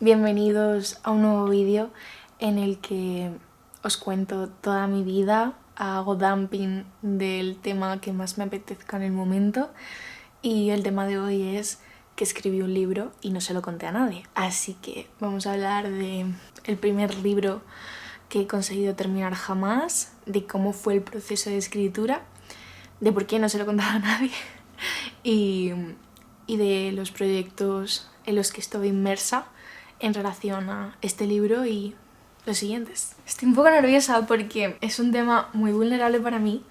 Bienvenidos a un nuevo vídeo en el que os cuento toda mi vida, hago dumping del tema que más me apetezca en el momento y el tema de hoy es que escribí un libro y no se lo conté a nadie. Así que vamos a hablar del primer libro que he conseguido terminar jamás, de cómo fue el proceso de escritura, de por qué no se lo he contado a nadie y de los proyectos en los que estoy inmersa en relación a este libro y los siguientes. Estoy un poco nerviosa porque es un tema muy vulnerable para mí.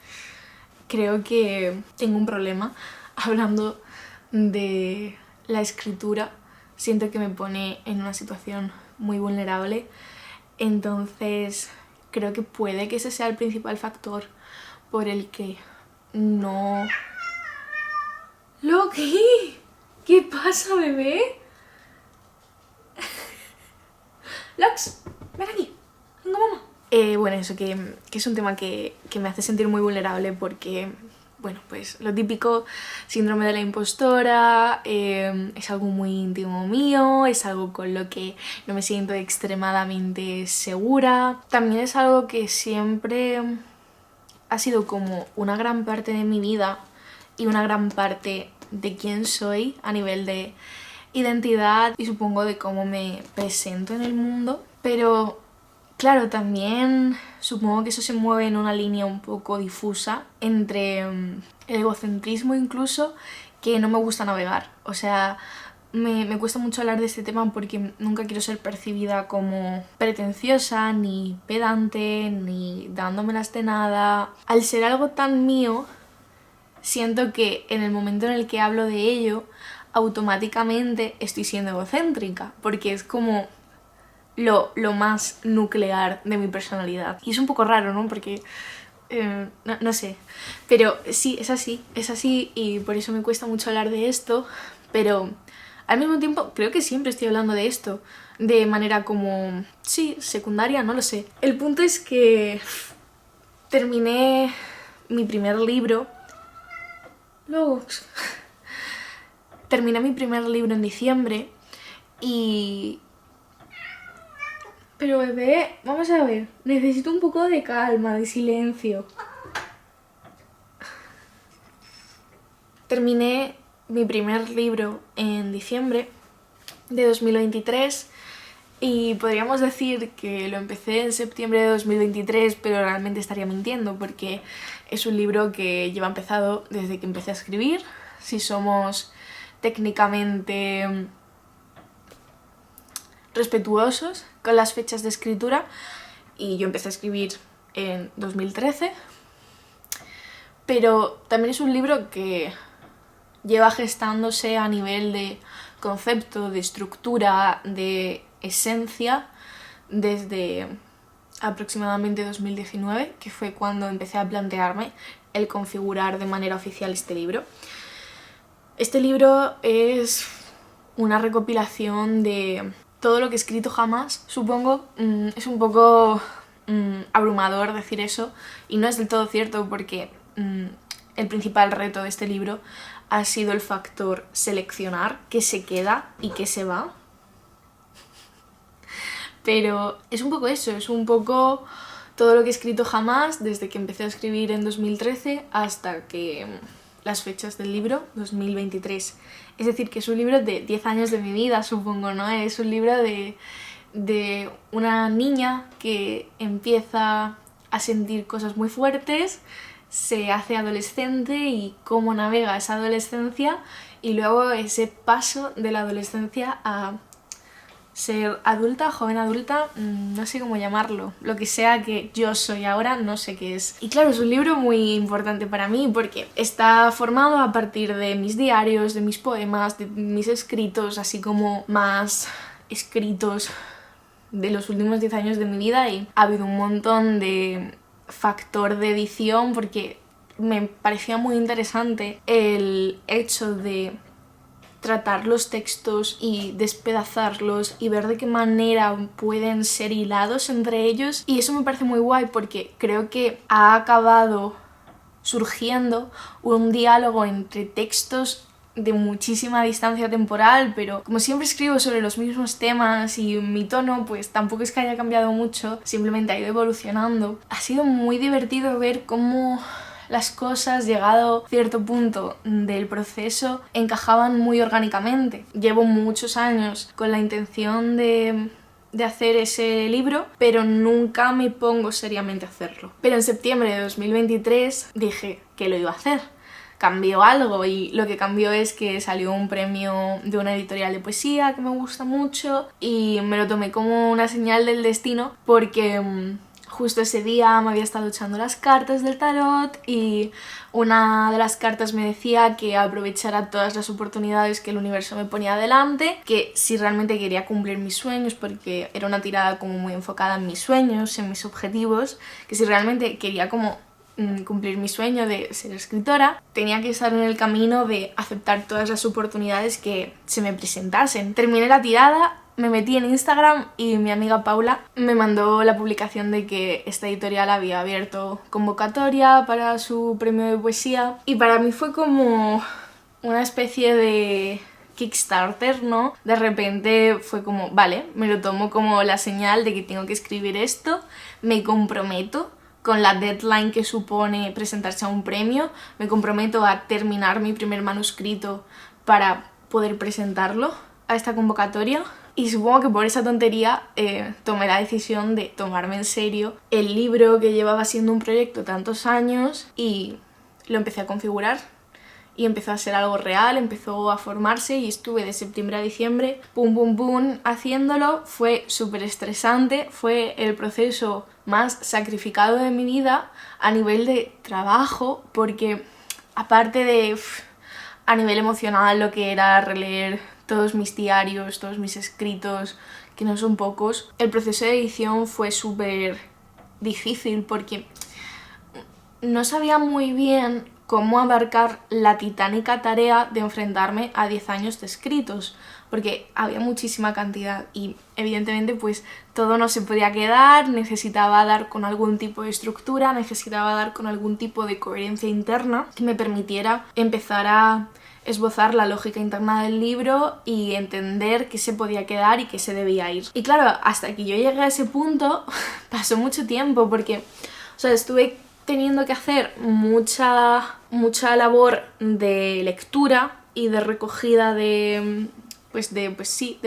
Creo que tengo un problema hablando de la escritura. Siento que me pone en una situación muy vulnerable. Entonces creo que puede que ese sea el principal factor por el que no... ¡Loki! ¿Qué pasa, bebé? Lux, ven aquí, venga mamá. Bueno, eso que es un tema que me hace sentir muy vulnerable porque, bueno, pues lo típico, síndrome de la impostora, es algo muy íntimo mío, es algo con lo que no me siento extremadamente segura. También es algo que siempre ha sido como una gran parte de mi vida y una gran parte de quién soy a nivel de identidad y supongo de cómo me presento en el mundo, pero claro, también supongo que eso se mueve en una línea un poco difusa entre el egocentrismo incluso, que no me gusta navegar. O sea, me cuesta mucho hablar de este tema porque nunca quiero ser percibida como pretenciosa, ni pedante, ni dándomelas de nada. Al ser algo tan mío, siento que en el momento en el que hablo de ello, automáticamente estoy siendo egocéntrica, porque es como lo más nuclear de mi personalidad. Y es un poco raro, ¿no? Porque, no sé, pero sí, es así y por eso me cuesta mucho hablar de esto, pero al mismo tiempo creo que siempre estoy hablando de esto, de manera como, sí, secundaria, no lo sé. El punto es que terminé mi primer libro, terminé mi primer libro en diciembre y... Pero bebé, vamos a ver, necesito un poco de calma, de silencio. Terminé mi primer libro en diciembre de 2023 y podríamos decir que lo empecé en septiembre de 2023, pero realmente estaría mintiendo porque es un libro que lleva empezado desde que empecé a escribir. Si somos técnicamente respetuosos con las fechas de escritura, y yo empecé a escribir en 2013, pero también es un libro que lleva gestándose a nivel de concepto, de estructura, de esencia desde aproximadamente 2019, que fue cuando empecé a plantearme el configurar de manera oficial este libro. Este libro es una recopilación de todo lo que he escrito jamás, supongo. Es un poco abrumador decir eso y no es del todo cierto porque el principal reto de este libro ha sido el factor seleccionar qué se queda y qué se va. Pero es un poco eso, es un poco todo lo que he escrito jamás desde que empecé a escribir en 2013 hasta que las fechas del libro, 2023. Es decir, que es un libro de 10 años de mi vida, supongo, ¿no? Es un libro de una niña que empieza a sentir cosas muy fuertes, se hace adolescente y cómo navega esa adolescencia y luego ese paso de la adolescencia a ser adulta, joven adulta, no sé cómo llamarlo, lo que sea que yo soy ahora, no sé qué es. Y claro, es un libro muy importante para mí porque está formado a partir de mis diarios, de mis poemas, de mis escritos, así como más escritos de los últimos 10 años de mi vida, y ha habido un montón de factor de edición porque me parecía muy interesante el hecho de tratar los textos y despedazarlos y ver de qué manera pueden ser hilados entre ellos, y eso me parece muy guay porque creo que ha acabado surgiendo un diálogo entre textos de muchísima distancia temporal, pero como siempre escribo sobre los mismos temas y mi tono pues tampoco es que haya cambiado mucho, simplemente ha ido evolucionando. Ha sido muy divertido ver cómo las cosas, llegado a cierto punto del proceso, encajaban muy orgánicamente. Llevo muchos años con la intención de hacer ese libro, pero nunca me pongo seriamente a hacerlo. Pero en septiembre de 2023 dije que lo iba a hacer. Cambió algo y lo que cambió es que salió un premio de una editorial de poesía que me gusta mucho y me lo tomé como una señal del destino porque justo ese día me había estado echando las cartas del tarot y una de las cartas me decía que aprovechara todas las oportunidades que el universo me ponía delante, que si realmente quería cumplir mis sueños, porque era una tirada como muy enfocada en mis sueños, en mis objetivos, que si realmente quería como cumplir mi sueño de ser escritora, tenía que estar en el camino de aceptar todas las oportunidades que se me presentasen. Terminé la tirada, me metí en Instagram y mi amiga Paula me mandó la publicación de que esta editorial había abierto convocatoria para su premio de poesía y para mí fue como una especie de Kickstarter, ¿no? De repente fue como, vale, me lo tomo como la señal de que tengo que escribir esto, me comprometo con la deadline que supone presentarse a un premio, me comprometo a terminar mi primer manuscrito para poder presentarlo a esta convocatoria. Y supongo que por esa tontería tomé la decisión de tomarme en serio el libro que llevaba siendo un proyecto tantos años y lo empecé a configurar. Y empezó a ser algo real, empezó a formarse y estuve de septiembre a diciembre, pum pum pum, haciéndolo. Fue súper estresante, fue el proceso más sacrificado de mi vida a nivel de trabajo, porque aparte de a nivel emocional lo que era releer todos mis diarios, todos mis escritos, que no son pocos, el proceso de edición fue súper difícil porque no sabía muy bien cómo abarcar la titánica tarea de enfrentarme a 10 años de escritos, porque había muchísima cantidad y evidentemente pues todo no se podía quedar, necesitaba dar con algún tipo de estructura, necesitaba dar con algún tipo de coherencia interna que me permitiera empezar a esbozar la lógica interna del libro y entender qué se podía quedar y qué se debía ir. Y claro, hasta que yo llegué a ese punto pasó mucho tiempo porque, o sea, estuve teniendo que hacer mucha labor de lectura y de recogida de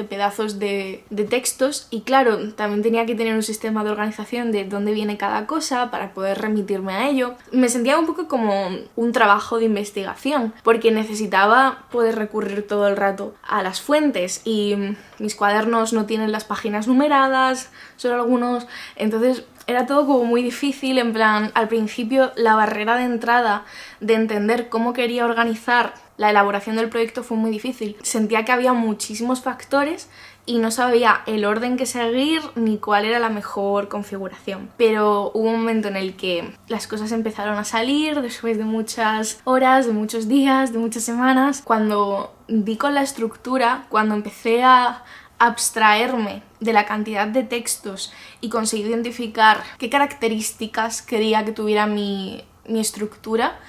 pedazos de textos y claro, también tenía que tener un sistema de organización de dónde viene cada cosa para poder remitirme a ello. Me sentía un poco como un trabajo de investigación porque necesitaba poder recurrir todo el rato a las fuentes y mis cuadernos no tienen las páginas numeradas, solo algunos, entonces era todo como muy difícil, en plan, al principio la barrera de entrada de entender cómo quería organizar la elaboración del proyecto fue muy difícil. Sentía que había muchísimos factores y no sabía el orden que seguir ni cuál era la mejor configuración. Pero hubo un momento en el que las cosas empezaron a salir después de muchas horas, de muchos días, de muchas semanas. Cuando di con la estructura, cuando empecé a abstraerme de la cantidad de textos y conseguí identificar qué características quería que tuviera mi estructura,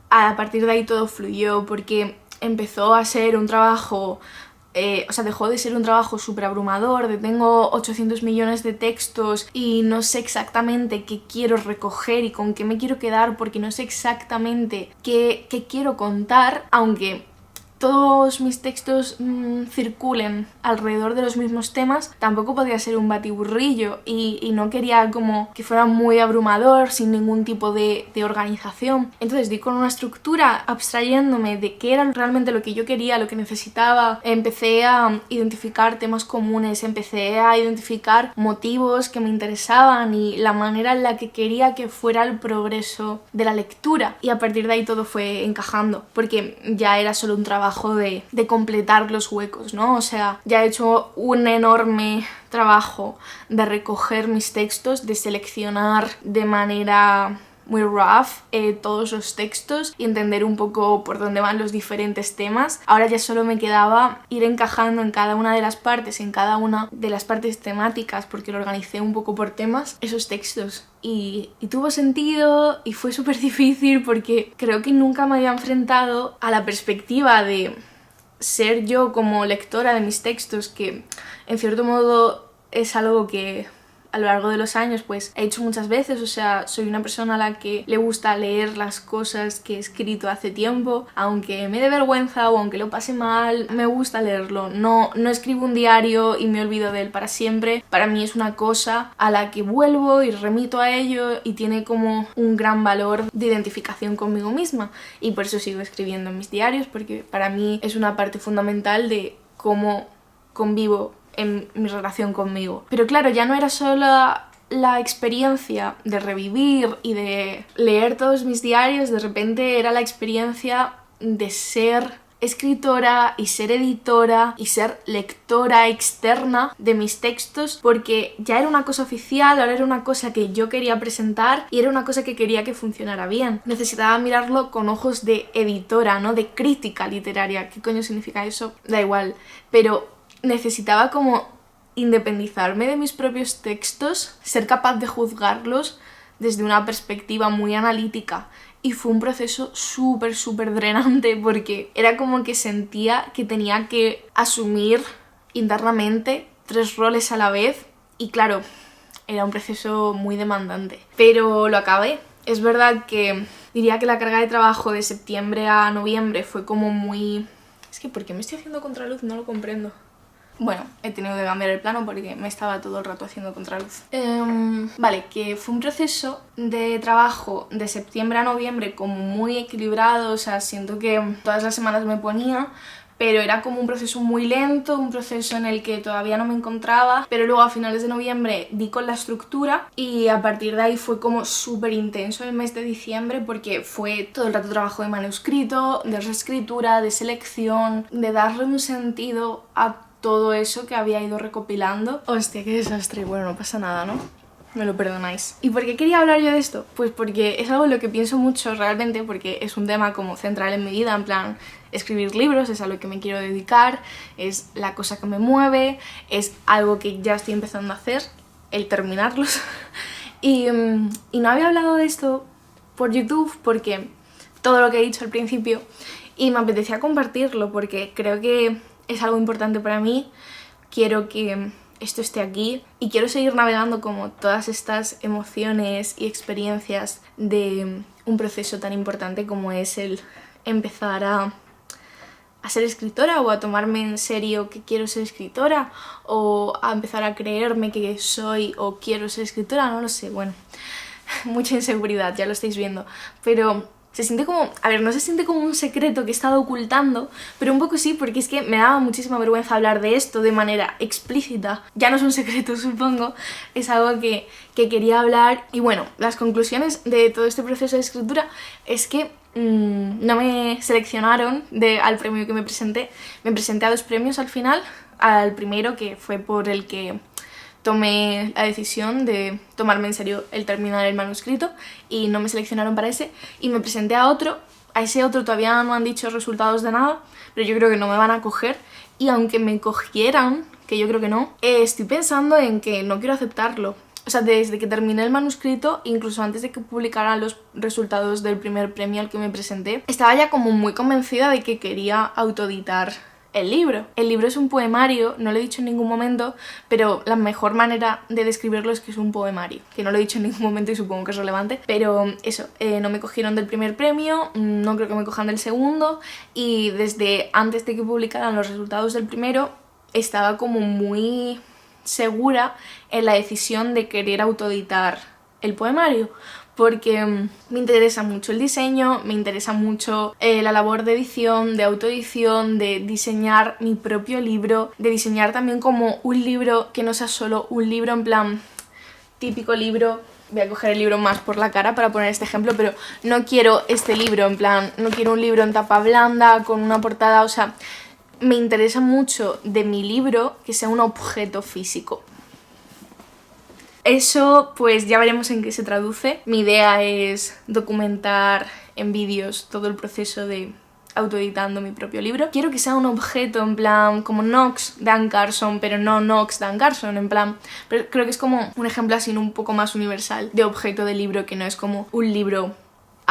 a partir de ahí todo fluyó porque empezó a ser un trabajo, dejó de ser un trabajo súper abrumador, de tengo 800 millones de textos y no sé exactamente qué quiero recoger y con qué me quiero quedar porque no sé exactamente qué quiero contar, aunque todos mis textos circulen alrededor de los mismos temas, tampoco podía ser un batiburrillo y no quería como que fuera muy abrumador, sin ningún tipo de organización. Entonces di con una estructura abstrayéndome de qué era realmente lo que yo quería, lo que necesitaba. Empecé a identificar temas comunes, empecé a identificar motivos que me interesaban y la manera en la que quería que fuera el progreso de la lectura. Y a partir de ahí todo fue encajando, porque ya era solo un trabajo de completar los huecos, ¿no? O sea, ya he hecho un enorme trabajo de recoger mis textos, de seleccionar de manera muy rough todos los textos y entender un poco por dónde van los diferentes temas. Ahora ya solo me quedaba ir encajando en cada una de las partes, en cada una de las partes temáticas, porque lo organicé un poco por temas, esos textos. Y tuvo sentido y fue súper difícil porque creo que nunca me había enfrentado a la perspectiva de ser yo como lectora de mis textos, que en cierto modo es algo que a lo largo de los años pues he hecho muchas veces, o sea, soy una persona a la que le gusta leer las cosas que he escrito hace tiempo, aunque me dé vergüenza o aunque lo pase mal, me gusta leerlo. No escribo un diario y me olvido de él para siempre. Para mí es una cosa a la que vuelvo y remito a ello y tiene como un gran valor de identificación conmigo misma, y por eso sigo escribiendo en mis diarios, porque para mí es una parte fundamental de cómo convivo en mi relación conmigo. Pero claro, ya no era solo la experiencia de revivir y de leer todos mis diarios, de repente era la experiencia de ser escritora y ser editora y ser lectora externa de mis textos, porque ya era una cosa oficial, ahora era una cosa que yo quería presentar y era una cosa que quería que funcionara bien. Necesitaba mirarlo con ojos de editora, no de crítica literaria. ¿Qué coño significa eso? Da igual, pero necesitaba como independizarme de mis propios textos, ser capaz de juzgarlos desde una perspectiva muy analítica, y fue un proceso súper drenante, porque era como que sentía que tenía que asumir internamente 3 roles a la vez, y claro, era un proceso muy demandante, pero lo acabé. Es verdad que diría que la carga de trabajo de septiembre a noviembre fue como muy... Es que ¿por qué me estoy haciendo contraluz? No lo comprendo. Bueno, he tenido que cambiar el plano porque me estaba todo el rato haciendo contraluz. Vale, que fue un proceso de trabajo de septiembre a noviembre como muy equilibrado, o sea, siento que todas las semanas me ponía, pero era como un proceso muy lento, un proceso en el que todavía no me encontraba, pero luego a finales de noviembre di con la estructura y a partir de ahí fue como súper intenso el mes de diciembre, porque fue todo el rato trabajo de manuscrito, de reescritura, de selección, de darle un sentido a todo eso que había ido recopilando. Hostia, qué desastre. Bueno, no pasa nada, ¿no? Me lo perdonáis. ¿Y por qué quería hablar yo de esto? Pues porque es algo en lo que pienso mucho realmente, porque es un tema como central en mi vida, en plan, escribir libros es a lo que me quiero dedicar, es la cosa que me mueve, es algo que ya estoy empezando a hacer, el terminarlos. y no había hablado de esto por YouTube porque todo lo que he dicho al principio, y me apetecía compartirlo porque creo que es algo importante para mí. Quiero que esto esté aquí y quiero seguir navegando como todas estas emociones y experiencias de un proceso tan importante como es el empezar a ser escritora, o a tomarme en serio que quiero ser escritora, o a empezar a creerme que soy o quiero ser escritora, no lo sé. Bueno, mucha inseguridad, ya lo estáis viendo, pero se siente como... A ver, no se siente como un secreto que he estado ocultando, pero un poco sí, porque es que me daba muchísima vergüenza hablar de esto de manera explícita. Ya no es un secreto, supongo, es algo que quería hablar. Y bueno, las conclusiones de todo este proceso de escritura es que no me seleccionaron al premio que me presenté. Me presenté a 2 premios al final. Al primero, que fue por el que tomé la decisión de tomarme en serio el terminar el manuscrito, y no me seleccionaron para ese, y me presenté a otro. A ese otro todavía no han dicho resultados de nada, pero yo creo que no me van a coger, y aunque me cogieran, que yo creo que no, estoy pensando en que no quiero aceptarlo. O sea, desde que terminé el manuscrito, incluso antes de que publicaran los resultados del primer premio al que me presenté, estaba ya como muy convencida de que quería autoeditar el libro. El libro es un poemario, no lo he dicho en ningún momento, pero la mejor manera de describirlo es que es un poemario, que no lo he dicho en ningún momento y supongo que es relevante, pero eso, no me cogieron del primer premio, no creo que me cojan del segundo, y desde antes de que publicaran los resultados del primero estaba como muy segura en la decisión de querer autoeditar el poemario, porque me interesa mucho el diseño, me interesa mucho la labor de edición, de autoedición, de diseñar mi propio libro, de diseñar también como un libro que no sea solo un libro en plan típico libro. Voy a coger el libro más por la cara para poner este ejemplo, pero no quiero este libro en plan, no quiero un libro en tapa blanda con una portada, o sea, me interesa mucho de mi libro que sea un objeto físico. Eso pues ya veremos en qué se traduce. Mi idea es documentar en vídeos todo el proceso de autoeditando mi propio libro. Quiero que sea un objeto en plan como Knox de Anne Carson, pero no Knox de Anne Carson, en plan... Pero creo que es como un ejemplo así un poco más universal de objeto de libro, que no es como un libro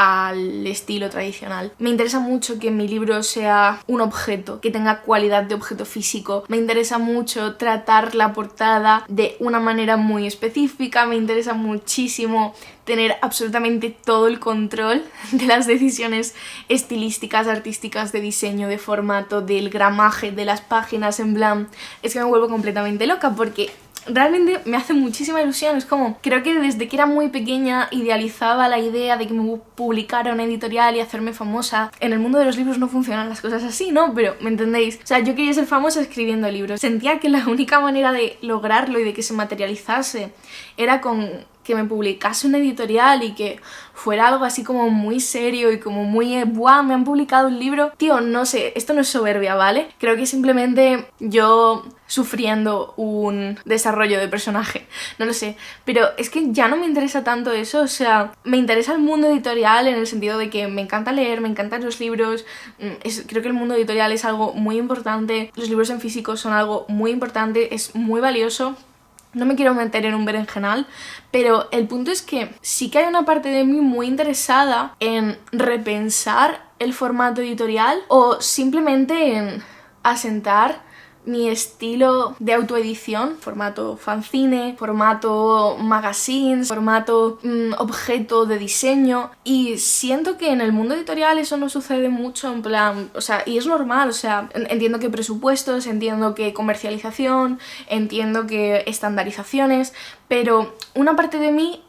al estilo tradicional. Me interesa mucho que mi libro sea un objeto, que tenga cualidad de objeto físico. Me interesa mucho tratar la portada de una manera muy específica. Me interesa muchísimo tener absolutamente todo el control de las decisiones estilísticas, artísticas, de diseño, de formato, del gramaje, de las páginas, en plan... Es que me vuelvo completamente loca porque realmente me hace muchísima ilusión. Es como, creo que desde que era muy pequeña idealizaba la idea de que me publicara una editorial y hacerme famosa. En el mundo de los libros no funcionan las cosas así, ¿no? Pero, ¿me entendéis? O sea, yo quería ser famosa escribiendo libros. Sentía que la única manera de lograrlo y de que se materializase era con que me publicase una editorial y que fuera algo así como muy serio y como muy ¡buah! Me han publicado un libro. Tío, no sé, esto no es soberbia, ¿vale? Creo que simplemente yo sufriendo un desarrollo de personaje, no lo sé, pero es que ya no me interesa tanto eso. O sea, me interesa el mundo editorial en el sentido de que me encanta leer, me encantan los libros, creo que el mundo editorial es algo muy importante, los libros en físico son algo muy importante, es muy valioso. No me quiero meter en un berenjenal, pero el punto es que sí que hay una parte de mí muy interesada en repensar el formato editorial o simplemente en asentar mi estilo de autoedición, formato fanzine, formato magazines, formato objeto de diseño, y siento que en el mundo editorial eso no sucede mucho, en plan, o sea, y es normal, o sea, entiendo que presupuestos, entiendo que comercialización, entiendo que estandarizaciones, pero una parte de mí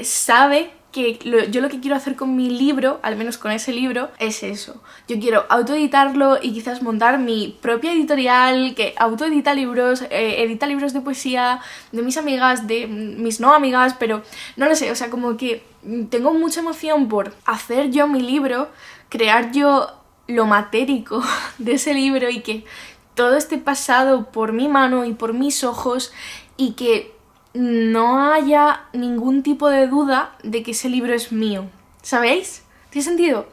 sabe que yo lo que quiero hacer con mi libro, al menos con ese libro, es eso. Yo quiero autoeditarlo y quizás montar mi propia editorial que autoedita libros, edita libros de poesía de mis amigas, de mis no amigas, pero no lo sé, o sea, como que tengo mucha emoción por hacer yo mi libro, crear yo lo matérico de ese libro y que todo esté pasado por mi mano y por mis ojos y que no haya ningún tipo de duda de que ese libro es mío, ¿sabéis? ¿Tiene sentido?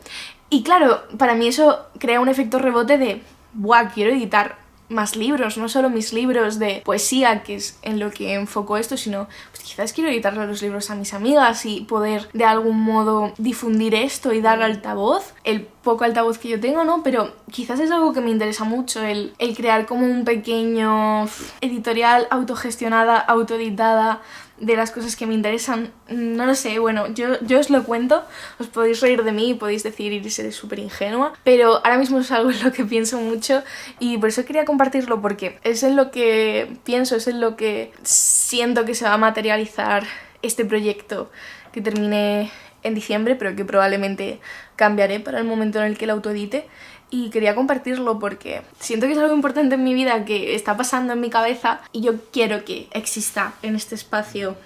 Y claro, para mí eso crea un efecto rebote de ¡buah! Quiero editar más libros, no solo mis libros de poesía, que es en lo que enfoco esto, sino pues quizás quiero editarle los libros a mis amigas y poder de algún modo difundir esto y dar altavoz, el poco altavoz que yo tengo, ¿no? Pero quizás es algo que me interesa mucho, el crear como un pequeño editorial autogestionada, autoeditada, de las cosas que me interesan. No lo sé, bueno, yo os lo cuento, os podéis reír de mí y podéis decir y ser súper ingenua, pero ahora mismo es algo en lo que pienso mucho y por eso quería compartirlo, porque es en lo que pienso, es en lo que siento que se va a materializar este proyecto que termine en diciembre, pero que probablemente cambiaré para el momento en el que lo autoedite. Y quería compartirlo porque siento que es algo importante en mi vida que está pasando en mi cabeza y yo quiero que exista en este espacio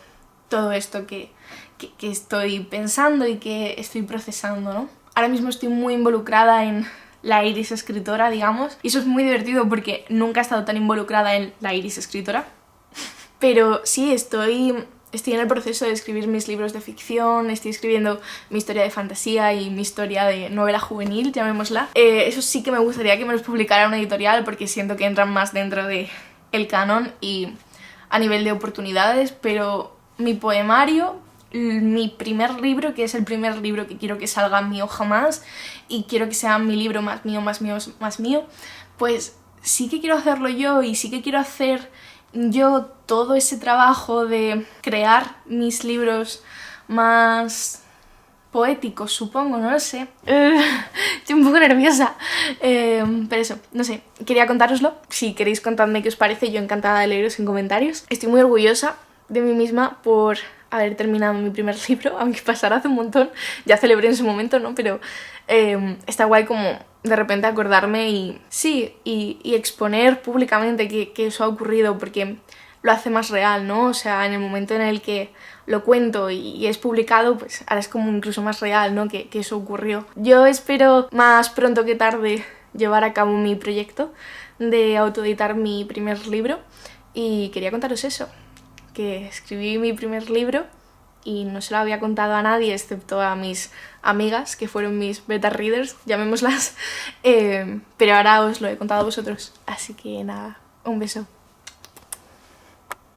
todo esto que estoy pensando y que estoy procesando, ¿no? Ahora mismo estoy muy involucrada en la Iris escritora, digamos, y eso es muy divertido porque nunca he estado tan involucrada en la Iris escritora. Pero sí, estoy en el proceso de escribir mis libros de ficción, estoy escribiendo mi historia de fantasía y mi historia de novela juvenil, llamémosla. Eso sí que me gustaría que me los publicara una editorial porque siento que entran más dentro del canon y a nivel de oportunidades, pero mi poemario, mi primer libro, que es el primer libro que quiero que salga mío jamás y quiero que sea mi libro más mío, más mío, más mío, pues sí que quiero hacerlo yo y sí que quiero hacer yo todo ese trabajo de crear mis libros más poéticos, supongo, no lo sé. Estoy un poco nerviosa, pero eso, no sé, quería contároslo. Si queréis contadme qué os parece, yo encantada de leeros en comentarios. Estoy muy orgullosa de mí misma por haber terminado mi primer libro, aunque pasara hace un montón, ya celebré en su momento, ¿no? Pero está guay como de repente acordarme y sí, y exponer públicamente que eso ha ocurrido porque lo hace más real, ¿no? O sea, en el momento en el que lo cuento y es publicado, pues ahora es como incluso más real, ¿no? Que eso ocurrió. Yo espero más pronto que tarde llevar a cabo mi proyecto de autoeditar mi primer libro y quería contaros eso, que escribí mi primer libro y no se lo había contado a nadie excepto a mis amigas, que fueron mis beta readers, llamémoslas, pero ahora os lo he contado a vosotros, así que nada, un beso.